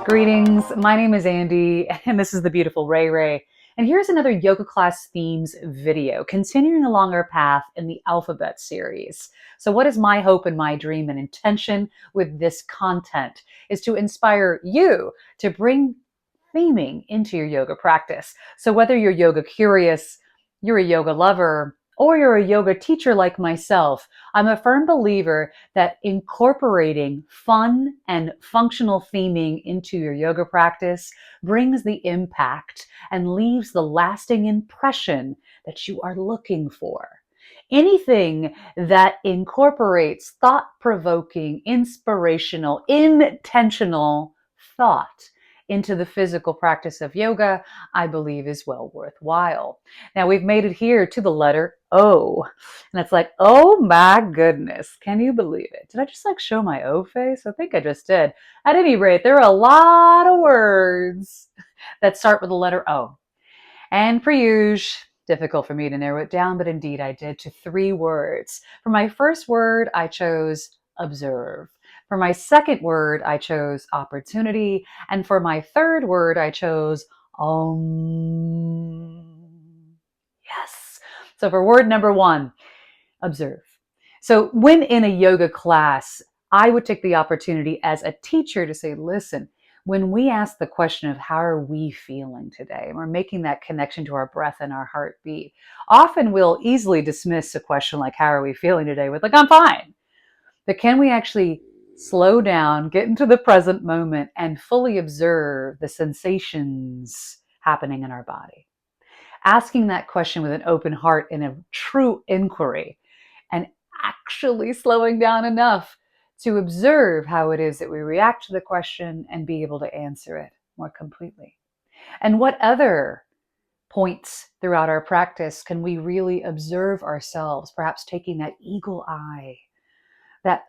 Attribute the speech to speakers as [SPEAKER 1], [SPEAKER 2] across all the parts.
[SPEAKER 1] Greetings, my name is Andy, and this is the beautiful Ray Ray. And here's another yoga class themes video, continuing along our path in the alphabet series. So what is my hope and my dream and intention with this content is to inspire you to bring theming into your yoga practice. So whether you're yoga curious, you're a yoga lover, or you're a yoga teacher like myself, I'm a firm believer that incorporating fun and functional theming into your yoga practice brings the impact and leaves the lasting impression that you are looking for. Anything that incorporates thought-provoking, inspirational, intentional thought into the physical practice of yoga, I believe is well worthwhile. Now we've made it here to the letter O. And it's like, oh my goodness, can you believe it? Did I just show my O face? I think I just did. At any rate, there are a lot of words that start with the letter O. And for usual, difficult for me to narrow it down, but indeed I did, to 3 words. For my first word, I chose observe. For my second word, I chose opportunity. And for my third word, I chose Yes. So for word number 1, observe. So when in a yoga class, I would take the opportunity as a teacher to say, listen, when we ask the question of how are we feeling today, and we're making that connection to our breath and our heartbeat, often we'll easily dismiss a question like, how are we feeling today, with I'm fine. But can we actually slow down, get into the present moment, and fully observe the sensations happening in our body? Asking that question with an open heart and a true inquiry, and actually slowing down enough to observe how it is that we react to the question and be able to answer it more completely. And what other points throughout our practice can we really observe ourselves, perhaps taking that eagle eye, that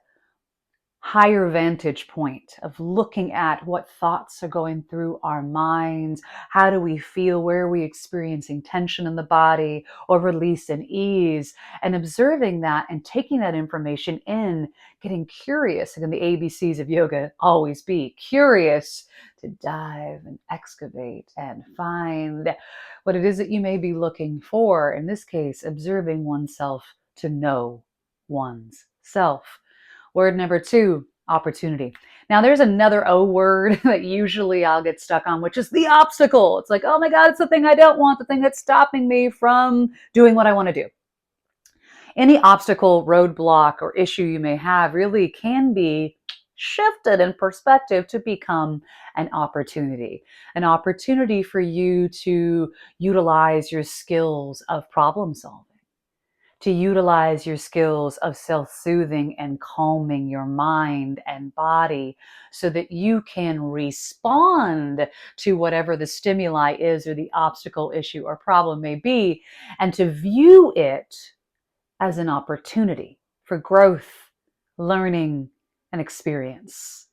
[SPEAKER 1] higher vantage point of looking at what thoughts are going through our minds, how do we feel, where are we experiencing tension in the body or release and ease, and observing that and taking that information in, getting curious. Again, the ABCs of yoga always be curious, to dive and excavate and find what it is that you may be looking for. In this case, observing oneself to know one's self. Word number 2, opportunity. Now there's another O word that usually I'll get stuck on, which is the obstacle. It's like, oh my God, it's the thing I don't want, the thing that's stopping me from doing what I want to do. Any obstacle, roadblock, or issue you may have really can be shifted in perspective to become an opportunity for you to utilize your skills of problem solving, to utilize your skills of self-soothing and calming your mind and body so that you can respond to whatever the stimuli is or the obstacle, issue, or problem may be, and to view it as an opportunity for growth, learning, and experience.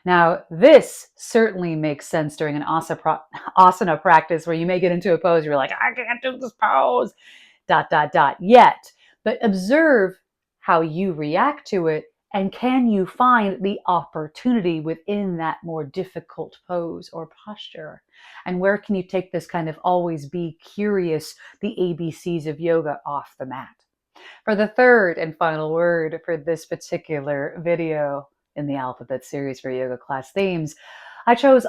[SPEAKER 1] Now, this certainly makes sense during an asana practice where you may get into a pose, you're like, I can't do this pose, ... yet. But observe how you react to it, and can you find the opportunity within that more difficult pose or posture? And where can you take this kind of always be curious, the ABCs of yoga off the mat? For the third and final word for this particular video in the alphabet series for yoga class themes, I chose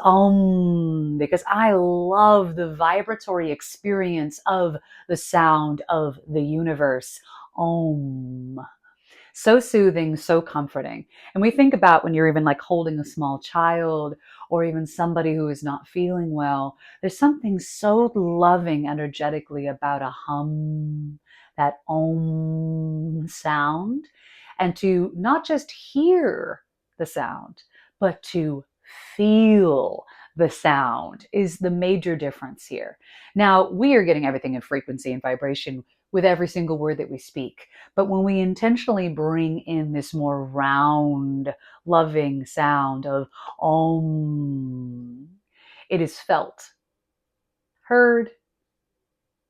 [SPEAKER 1] because I love the vibratory experience of the sound of the universe. Om. So soothing, so comforting. And we think about when you're even holding a small child or even somebody who is not feeling well, there's something so loving energetically about a hum, that Om sound, and to not just hear the sound, but to feel the sound is the major difference here. Now, we are getting everything in frequency and vibration with every single word that we speak. But when we intentionally bring in this more round, loving sound of Om, it is felt, heard,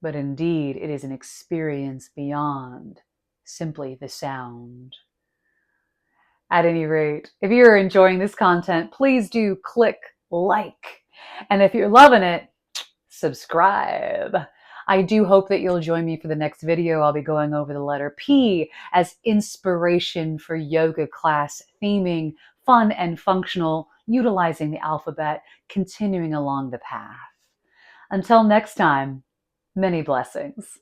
[SPEAKER 1] but indeed it is an experience beyond simply the sound. At any rate, if you're enjoying this content, please do click like. And if you're loving it, subscribe. I do hope that you'll join me for the next video. I'll be going over the letter P as inspiration for yoga class theming, fun and functional, utilizing the alphabet, continuing along the path. Until next time, many blessings.